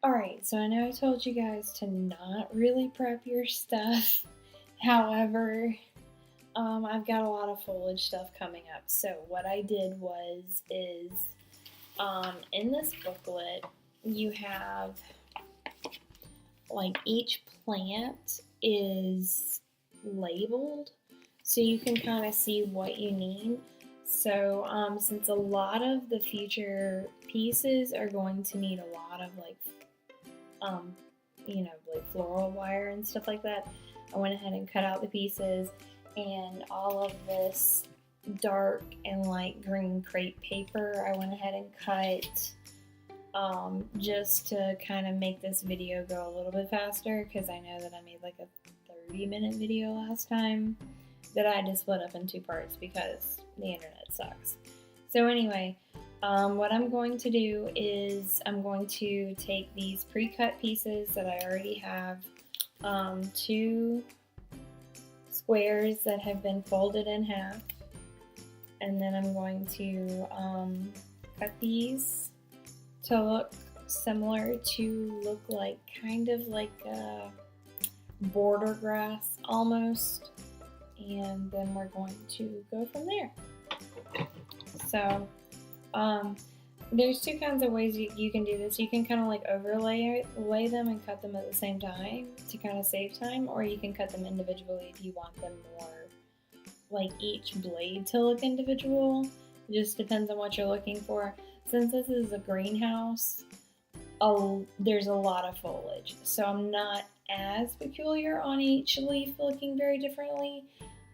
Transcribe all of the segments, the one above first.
Alright, so I know I told you guys to not really prep your stuff. However, I've got a lot of foliage stuff coming up. So what I did is in this booklet you have like each plant is labeled so you can kind of see what you need. So since a lot of the future pieces are going to need a lot of um, like floral wire and stuff like that, I went ahead and cut out the pieces, and all of this dark and light green crepe paper I went ahead and cut just to kind of make this video go a little bit faster, because I know that I made like a 30-minute video last time that I had to split up in two parts because the internet sucks. So anyway, what I'm going to do is I'm going to take these pre-cut pieces that I already have, two squares that have been folded in half, and then I'm going to cut these to look similar, to look like kind of like a border grass almost, and then we're going to go from there. So there's two kinds of ways you can do this. You can kind of like lay them and cut them at the same time to kind of save time, or you can cut them individually if you want them more like each blade to look individual. It just depends on what you're looking for. Since this is a greenhouse, there's a lot of foliage, so I'm not as peculiar on each leaf looking very differently.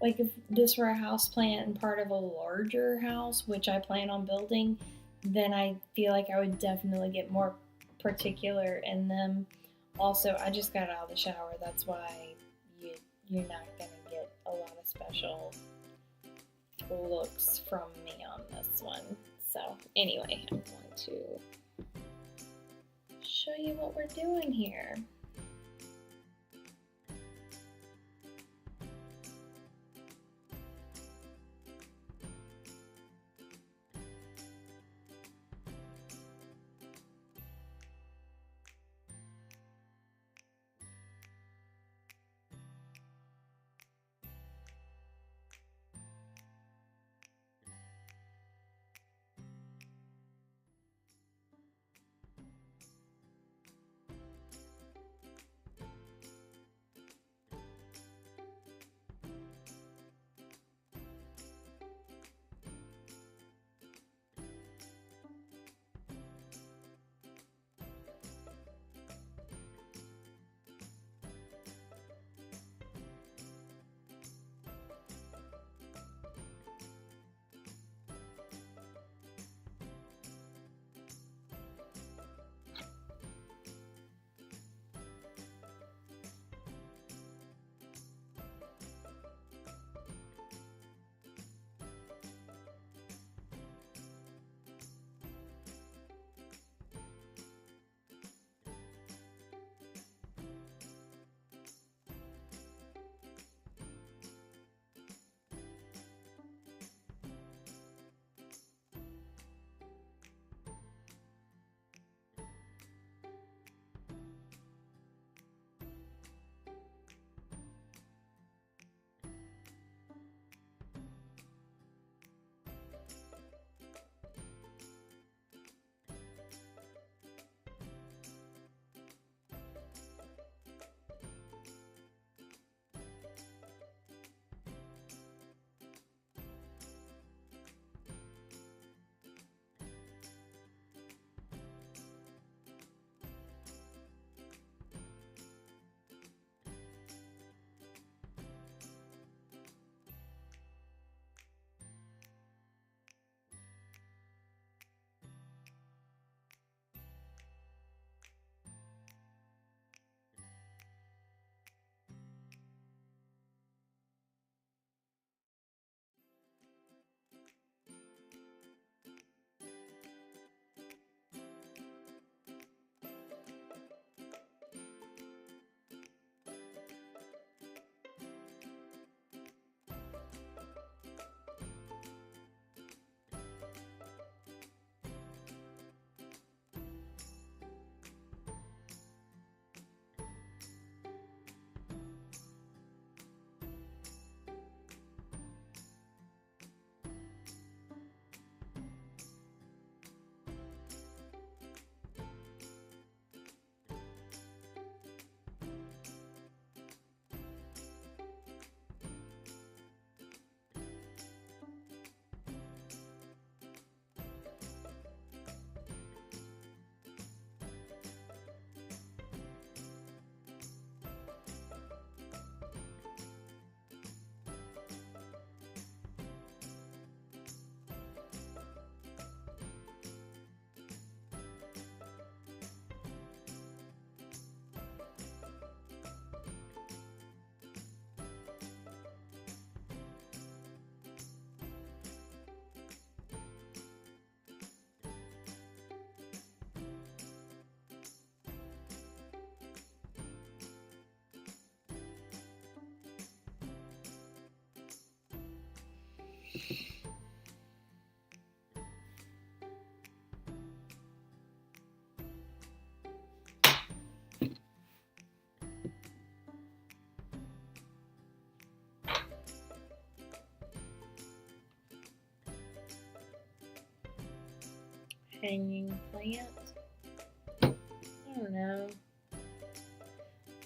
Like if this were a house plant and part of a larger house, which I plan on building, then I feel like I would definitely get more particular in them. Also, I just got out of the shower, that's why you're not gonna get a lot of special looks from me on this one. So anyway, I'm going to show you what we're doing here. hanging plant. I don't know.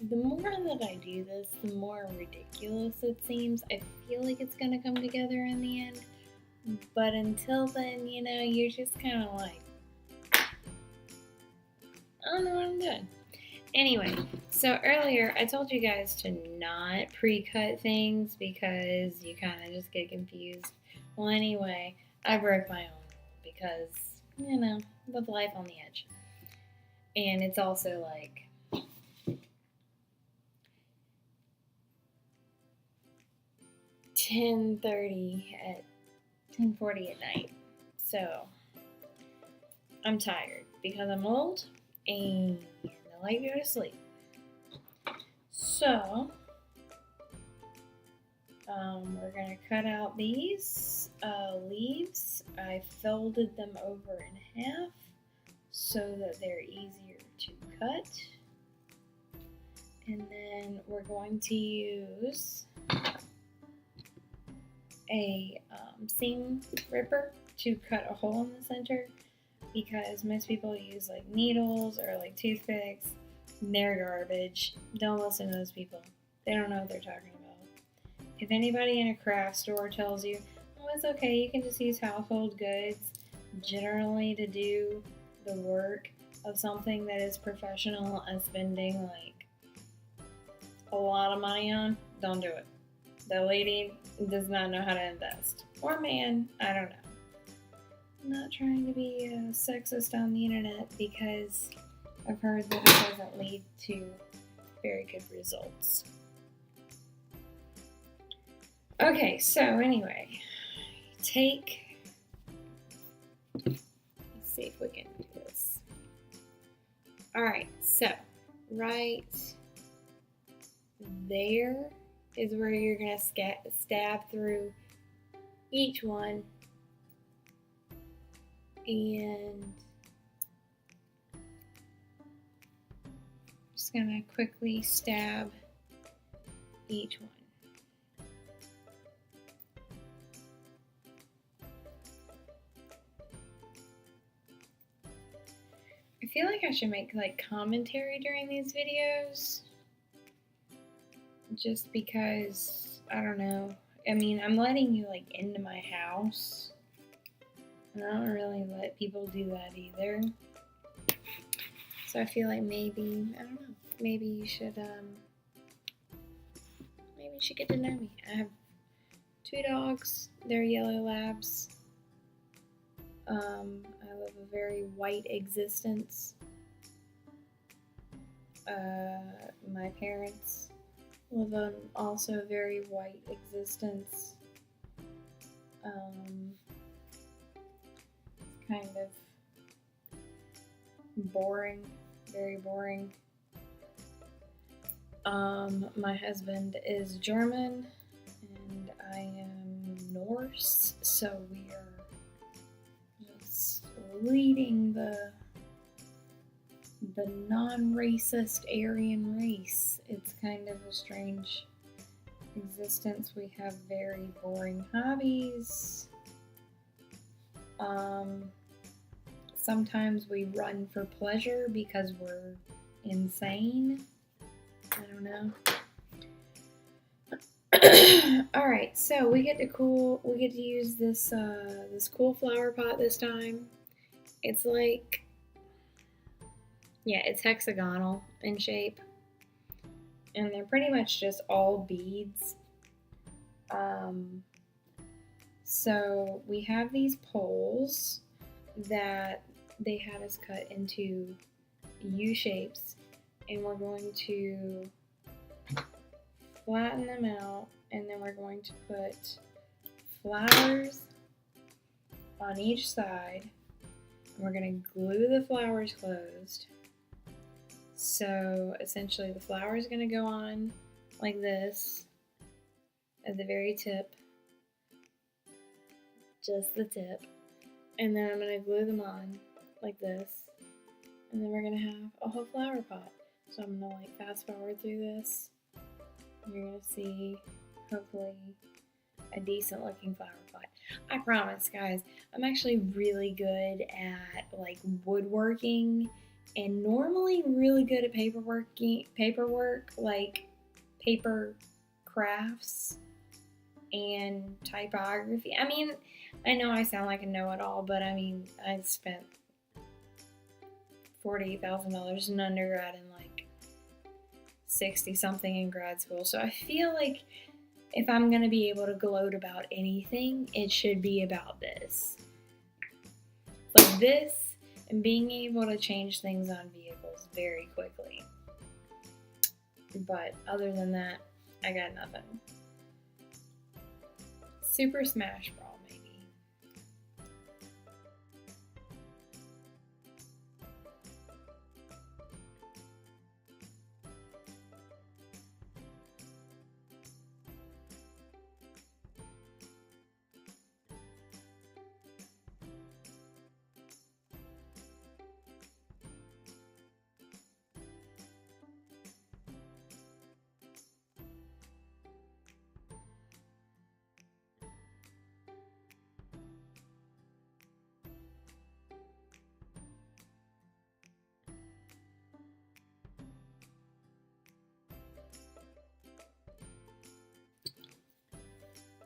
The more that I do this, the more ridiculous it seems. I feel like it's gonna come together in the end. But until then, you know, you're just kind of like, I don't know what I'm doing. Anyway, so earlier I told you guys to not pre-cut things because you kind of just get confused. Well, anyway, I broke my own rule because, you know, with life on the edge. And it's also like 10:40 at night. So I'm tired because I'm old and I like to go to sleep. So we're gonna cut out these leaves. I folded them over in half so that they're easier to cut. And then we're going to use a seam ripper to cut a hole in the center because most people use like needles or like toothpicks. They're garbage. Don't listen to those people. They don't know what they're talking about. If anybody in a craft store tells you, oh, it's okay, you can just use household goods generally to do the work of something that is professional and spending like a lot of money on, don't do it. The lady does not know how to invest. Or man, I don't know. I'm not trying to be sexist on the internet because I've heard that it doesn't lead to very good results. Okay, so anyway, let's see if we can do this. Alright, so right there is where you're going to stab through each one, and I'm just going to quickly stab each one. I feel like I should make like commentary during these videos. Just because, I don't know. I mean, I'm letting you like into my house. And I don't really let people do that either. So I feel like maybe, I don't know. Maybe you should get to know me. I have 2 dogs. They're yellow labs. I live a very white existence. My parents live an also very white existence. Kind of boring, very boring. My husband is German and I am Norse, so we are just leading the non-racist Aryan race. It's kind of a strange existence. We have very boring hobbies. Sometimes we run for pleasure because we're insane. I don't know. Alright, so we get to use this this cool flower pot this time. It's like, yeah, it's hexagonal in shape. And they're pretty much just all beads. So we have these poles that they had us cut into U shapes, and we're going to flatten them out, and then we're going to put flowers on each side, and we're going to glue the flowers closed. So essentially the flower is going to go on like this at the very tip, just the tip, and then I'm going to glue them on like this, and then we're going to have a whole flower pot. So I'm going to like fast forward through this. You're going to see hopefully a decent looking flower pot. I promise, guys, I'm actually really good at like woodworking and normally really good at paperwork, like paper crafts and typography. I mean, I know I sound like a know-it-all, but I mean, I spent $48,000 in undergrad and like 60 something in grad school. So I feel like if I'm going to be able to gloat about anything, it should be about this. Like this and being able to change things on vehicles very quickly. But other than that, I got nothing. Super Smash Bros. Maybe.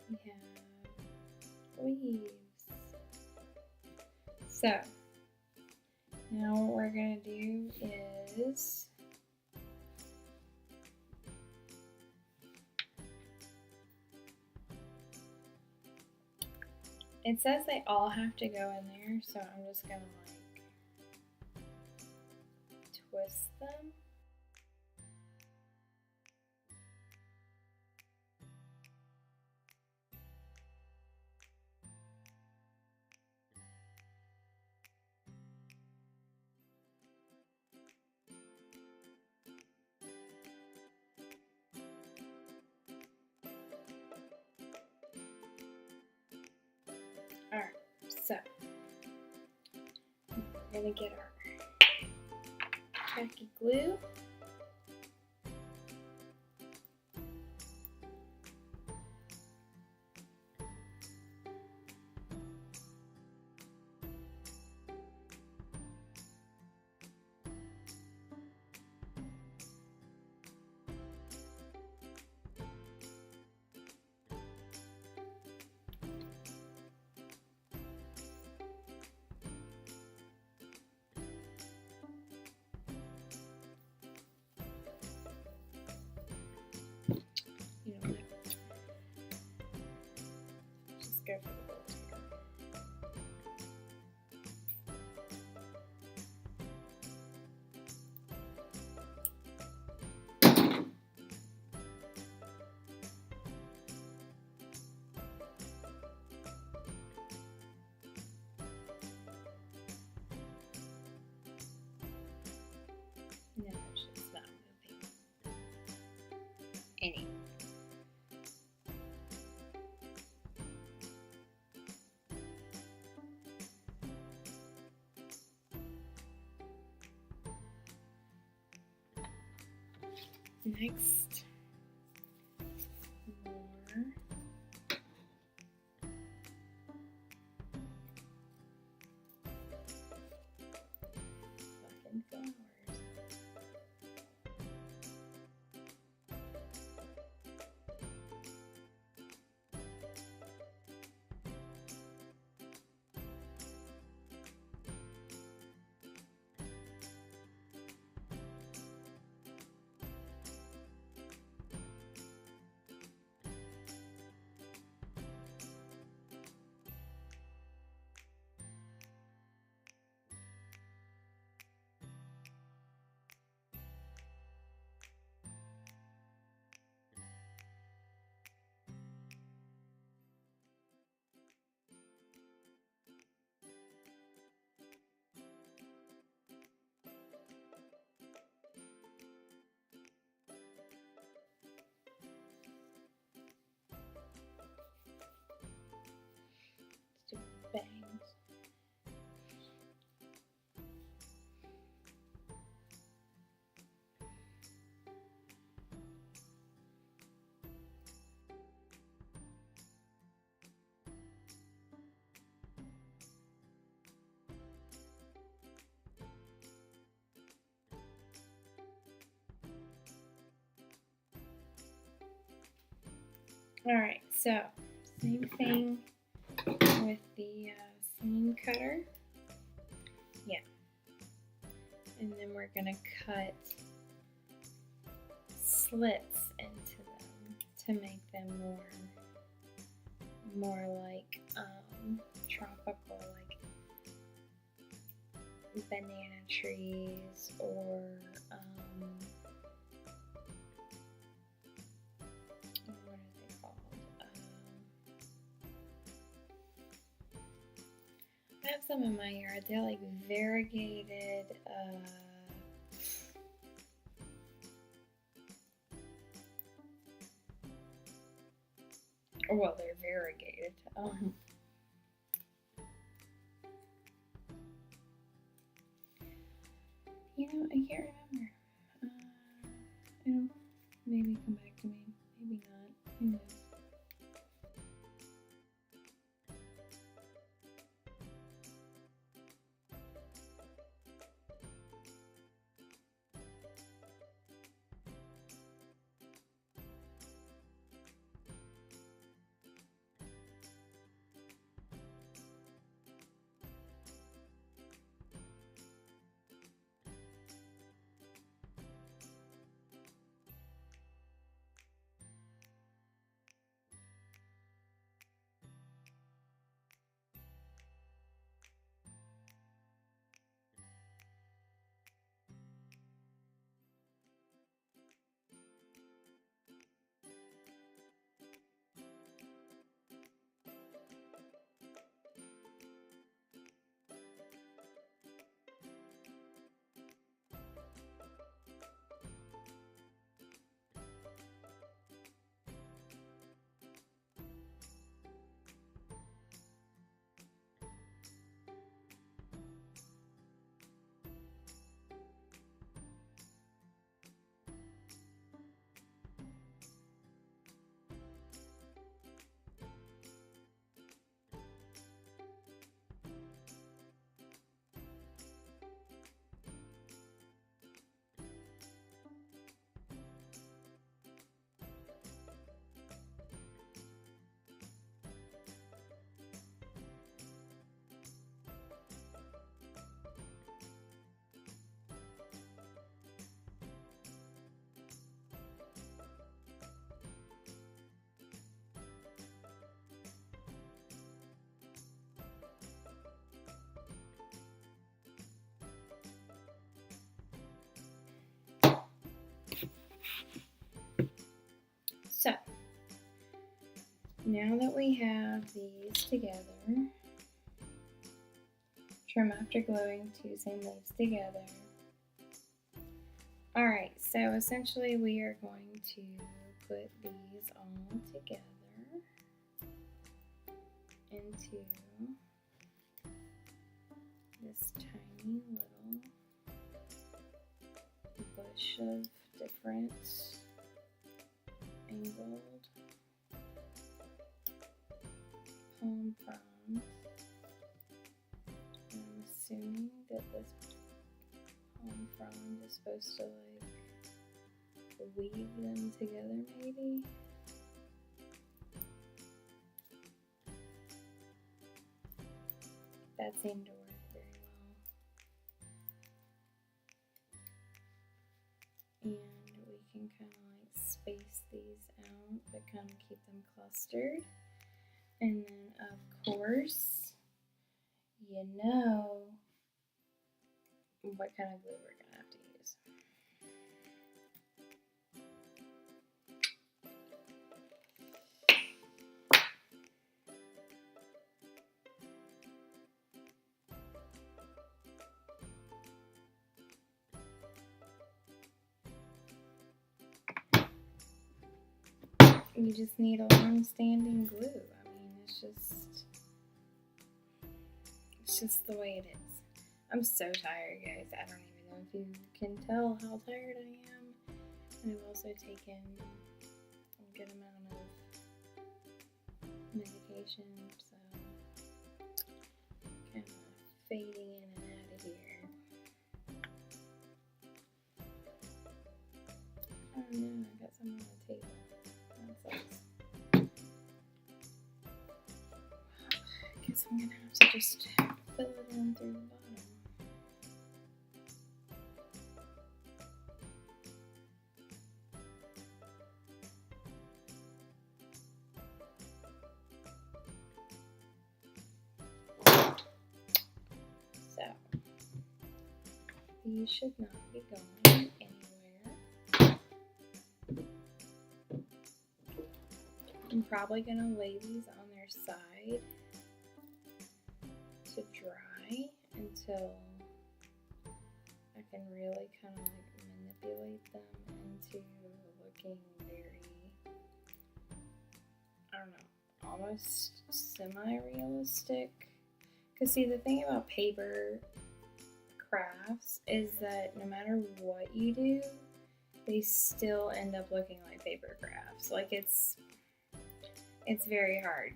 We have leaves. So, now what we're going to do is it says they all have to go in there, so I'm just going to like twist them. Alright, so we're going to get our tacky glue. You know what? Just go for the gold here. No, it's just not moving. Anyway. Next, more fucking flowers. Alright, so same thing with the seam cutter. Yeah. And then we're going to cut slits into them to make them more like tropical, like banana trees or what are they called? I have some in my yard. They're like variegated. Well, they're variegated. You know, I can't remember. It'll maybe come back to me. Maybe not. Who knows? So, now that we have these together, trim after gluing two same leaves together. Alright, so essentially we are going to put these all together into this tiny little bush of different angled palm fronds. I'm assuming that this palm frond is supposed to like weave them together maybe. That seemed to work very well. And we can kind of like space these out but kind of keep them clustered. And then of course, you know what kind of glue we're gonna have to use. You just need a long-standing glue. I mean, it's just the way it is. I'm so tired, guys. I don't even know if you can tell how tired I am. And I've also taken a good amount of medication, so kind of fading in and out of here. Oh no, I got some on the table. That sucks. I'm gonna have to just fill it in through the bottom. So, these should not be going anywhere. I'm probably gonna lay these on their side to dry until I can really kind of like manipulate them into looking very, I don't know, almost semi-realistic. Because see, the thing about paper crafts is that no matter what you do, they still end up looking like paper crafts. Like it's very hard.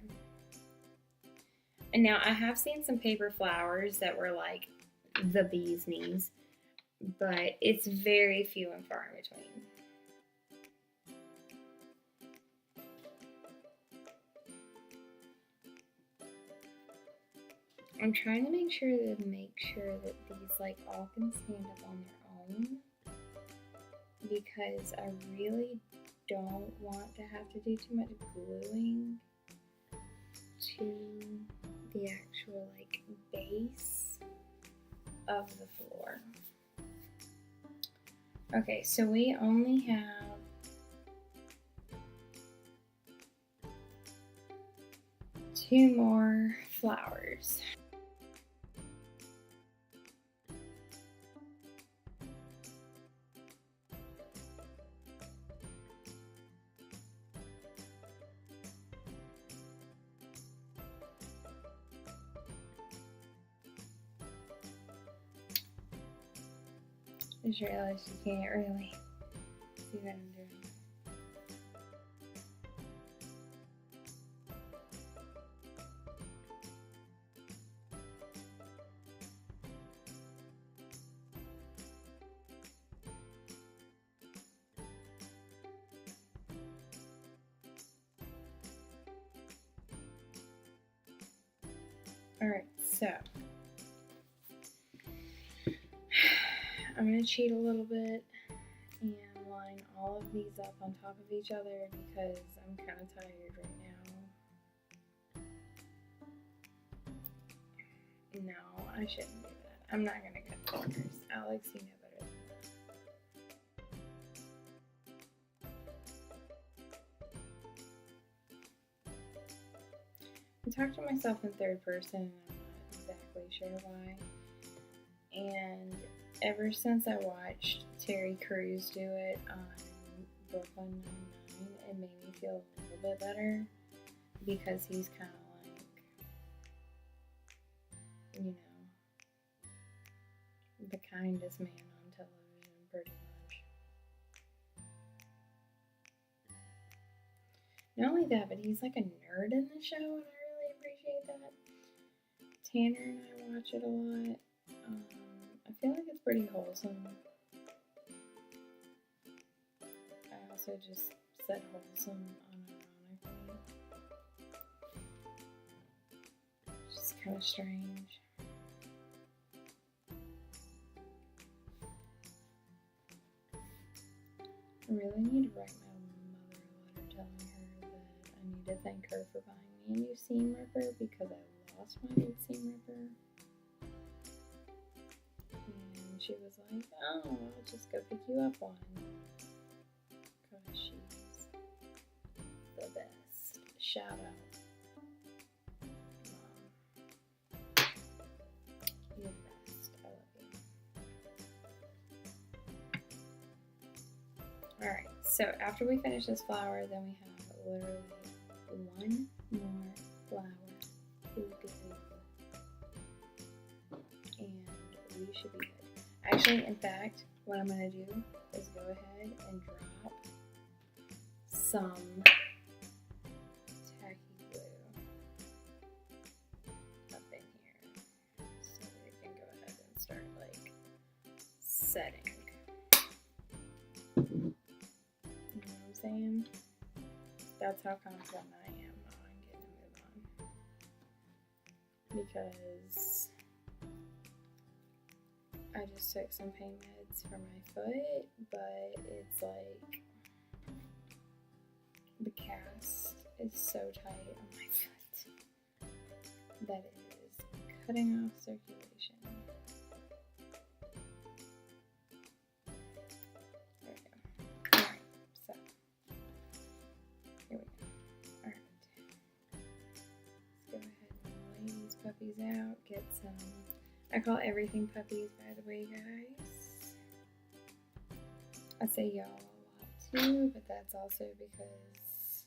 And now I have seen some paper flowers that were like the bee's knees, but it's very few and far in between. I'm trying to make sure that these like all can stand up on their own, because I really don't want to have to do too much gluing to the actual like base of the floor. Okay, so we only have two more flowers. I just realized you can't really see what I'm doing. Alright, so I'm going to cheat a little bit and line all of these up on top of each other because I'm kind of tired right now. No, I shouldn't do that. I'm not going to cut corners. Alex, you know better than that. I talk to myself in third person and I'm not exactly sure why. And ever since I watched Terry Crews do it on Brooklyn Nine-Nine, it made me feel a little bit better because he's kind of like, you know, the kindest man on television, pretty much. Not only that, but he's like a nerd in the show, and I really appreciate that. Tanner and I watch it a lot. I feel like it's pretty wholesome. I also just said wholesome unironically. Just kind of strange. I really need to write my mother a letter telling her that I need to thank her for buying me a new seam ripper because I lost my old seam ripper. And she was like, oh, I'll just go pick you up one. Because she's the best. Shout out, Mom. You're the best. I love you. Alright, so after we finish this flower, then we have literally one more flower to go. And we should be good. Actually, in fact, what I'm going to do is go ahead and drop some tacky glue up in here so that we can go ahead and start like setting. You know what I'm saying? That's how confident I am on getting a move on. because I just took some pain meds for my foot, but it's like the cast is so tight on my foot that it is cutting off circulation. There we go. Alright, so here we go. Alright. Let's go ahead and lay these puppies out, get some. I call everything puppies, by the way, guys. I say y'all a lot too, but that's also because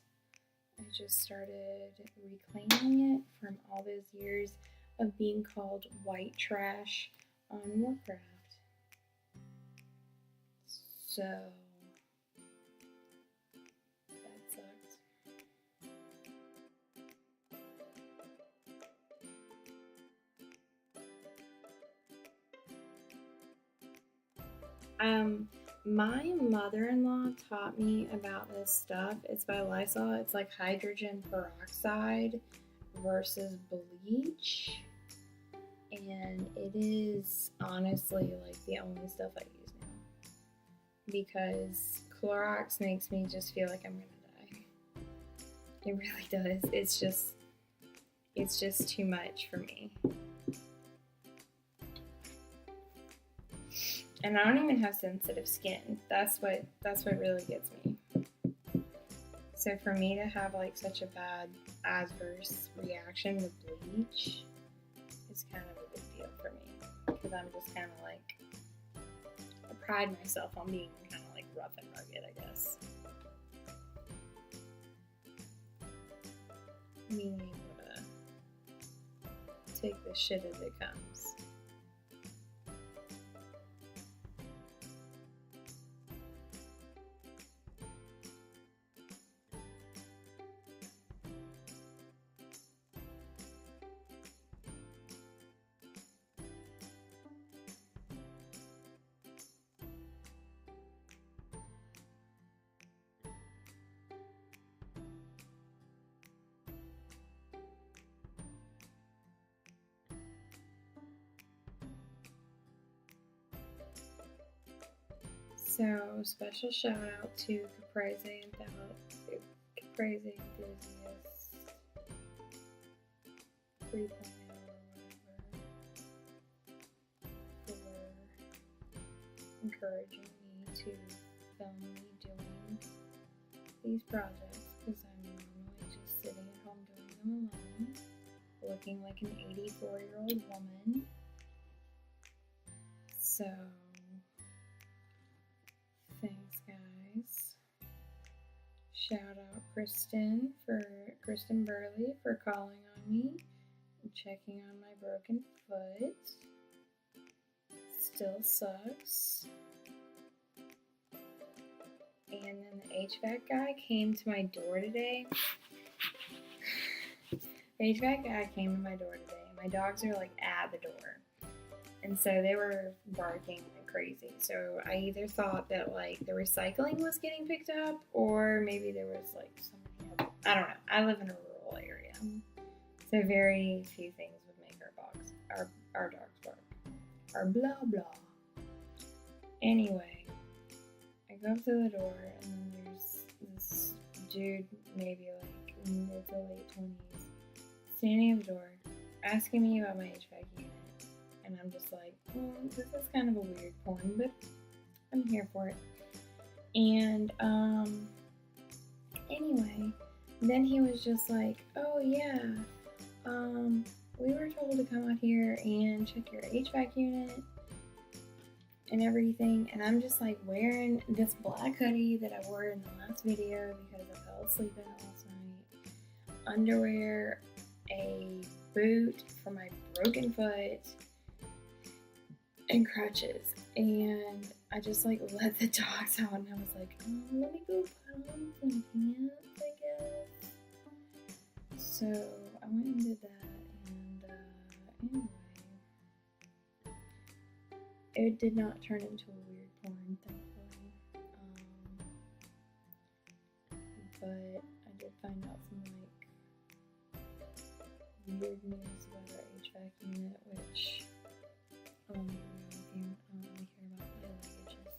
I just started reclaiming it from all those years of being called white trash on Warcraft. So that sucks. My mother-in-law taught me about this stuff. It's by Lysol. It's like hydrogen peroxide versus bleach. And it is honestly like the only stuff I use now. Because Clorox makes me just feel like I'm gonna die. It really does. It's just too much for me. And I don't even have sensitive skin. That's what really gets me. So for me to have like such a bad adverse reaction with bleach is kind of a big deal for me. Because I'm just kind of like, I pride myself on being kind of like rough and rugged, I guess. Being able to take the shit as it comes. So, special shout out to Caprese Enthusiasts 3.0 or whatever for encouraging me to film me doing these projects, because I'm normally just sitting at home doing them alone, looking like an 84-year-old woman. So thanks, guys. Shout out Kristen Burley for calling on me and checking on my broken foot. Still sucks. And then the HVAC guy came to my door today. The HVAC guy came to my door today. My dogs are like at the door. And so they were barking like crazy. So I either thought that like the recycling was getting picked up, or maybe there was like somebody else. I don't know. I live in a rural area, so very few things would make our dogs bark. Or blah blah. Anyway, I go up to the door and then there's this dude, maybe like mid to late 20s, standing at the door, asking me about my HVAC unit. And I'm just like, this is kind of a weird porn, but I'm here for it. And anyway, then he was just like, oh yeah, we were told to come out here and check your HVAC unit and everything. And I'm just like wearing this black hoodie that I wore in the last video because I fell asleep in it last night, underwear, a boot for my broken foot, and crutches. And I just like let the dogs out and I was like, let me go put on some pants, I guess. So I went and did that, and anyway, it did not turn into a weird porn, thankfully. But I did find out some like weird news about our HVAC unit, which I won't be real with you. We hear about my languages.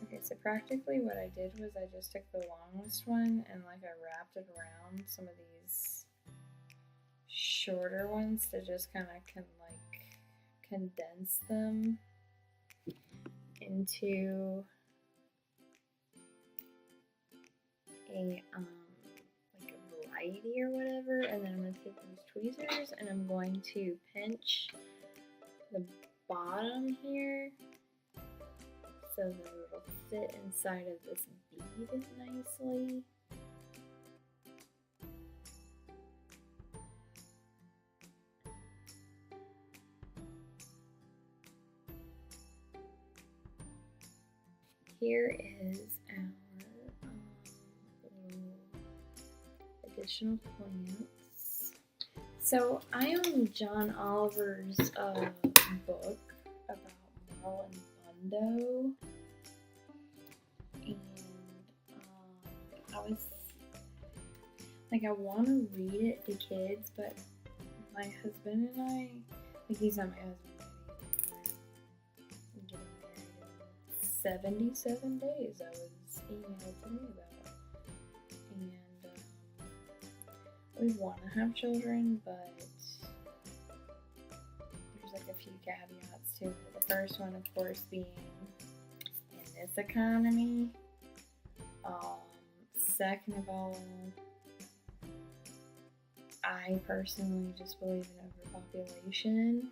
Okay, so practically what I did was I just took the longest one and like I wrapped it around some of these shorter ones to just kind of condense them into a like a variety or whatever, and then I'm going to take these tweezers and I'm going to pinch the bottom here so that it'll fit inside of this bead nicely. Here is our little additional plants. So I own John Oliver's book about Marlon Bundo, and I was like, I want to read it to kids, but my husband and I, like, he's not my husband, I'm getting married in 77 days, I was emailed today about, and we want to have children, but there's like a few caveats to it. The first one, of course, being in this economy. Second of all, I personally just believe in overpopulation.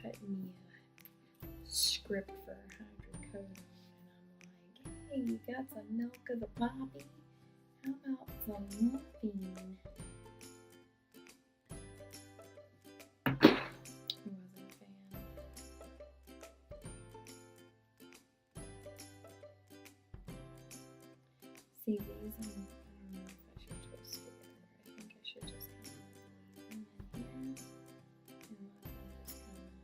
Cut me a script for hydrocodone, and I'm like, hey, you got some milk of the poppy? How about some morphine? He wasn't a fan. See these, and I don't know if I should twist it together. I think I should just kind of leave them in here and let them just kind of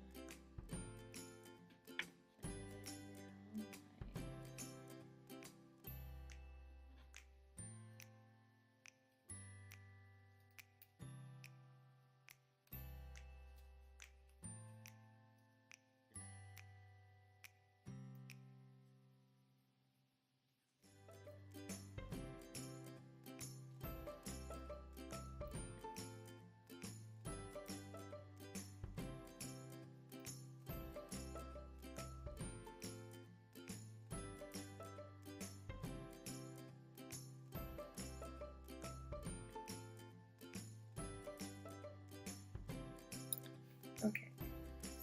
okay,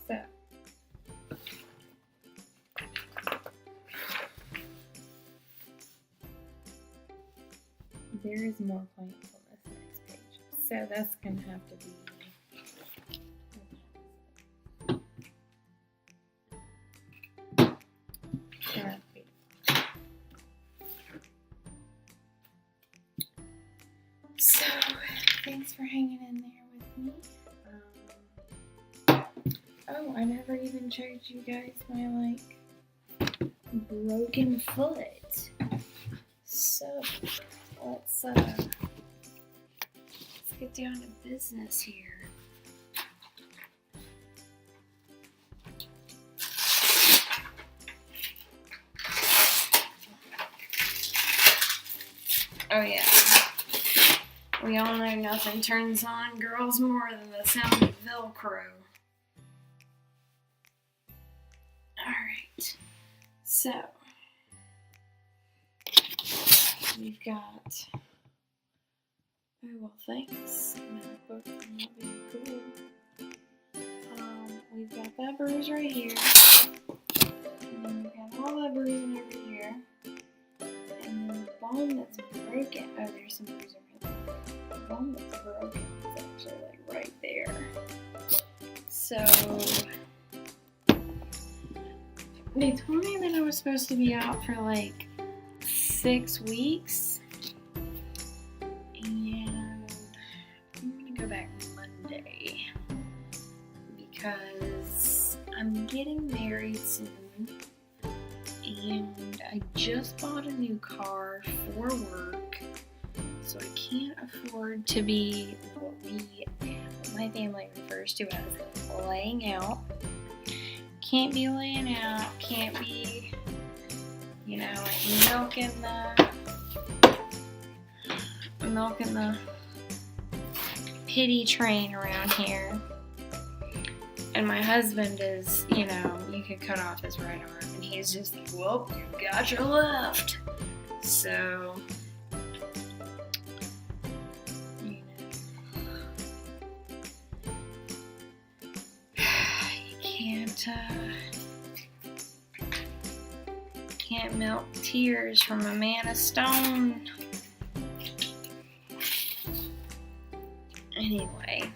so there is more plants on this next page. So that's going to have to be so thanks for hanging in there with me. Oh, I never even showed you guys my broken foot. So let's get down to business here. Oh yeah. We all know nothing turns on girls more than the sound of Velcro. Alright. So we've got, oh well, thanks. Book not being cool. We've got that bruise right here. And then we've got all that bruising over here. And then the bone that's broken. Oh, there's some bruising right there. The bone that's broken is actually right there. So they told me that I was supposed to be out for 6 weeks, and I'm gonna go back Monday because I'm getting married soon, and I just bought a new car for work, so I can't afford to be what my family refers to as laying out. Can't be laying out, can't be, milking the pity train around here. And my husband is, you could cut off his right arm, and he's just like, well, you got your left. So, can't milk tears from a man of stone. Anyway,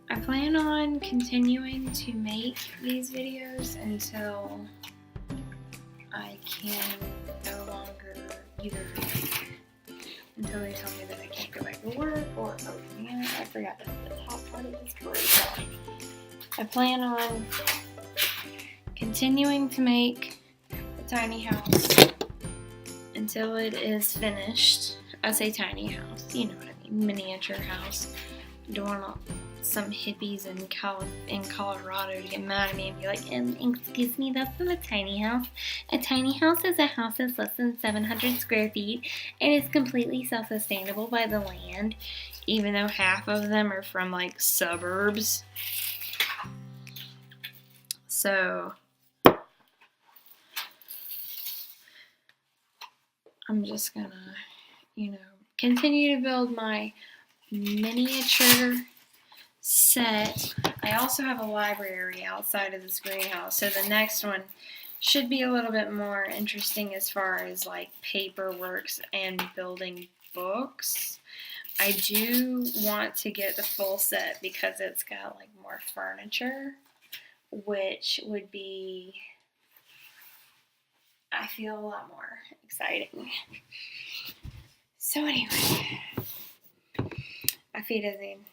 I plan on continuing to make these videos until I can no longer until they tell me that I can't go back to work, or, oh man, I forgot the top part of this story. I plan on continuing to make the tiny house until it is finished. I say tiny house, you know what I mean, miniature house. Don't want some hippies in Colorado to get mad at me and be like, excuse me, that's not a tiny house. A tiny house is a house that's less than 700 square feet and is completely self-sustainable by the land, even though half of them are from suburbs. So I'm just gonna, continue to build my miniature set. I also have a library outside of this greenhouse, so the next one should be a little bit more interesting as far as paperwork and building books. I do want to get the full set because it's got more furniture, which would be I feel a lot more exciting. So anyway, auf Wiedersehen.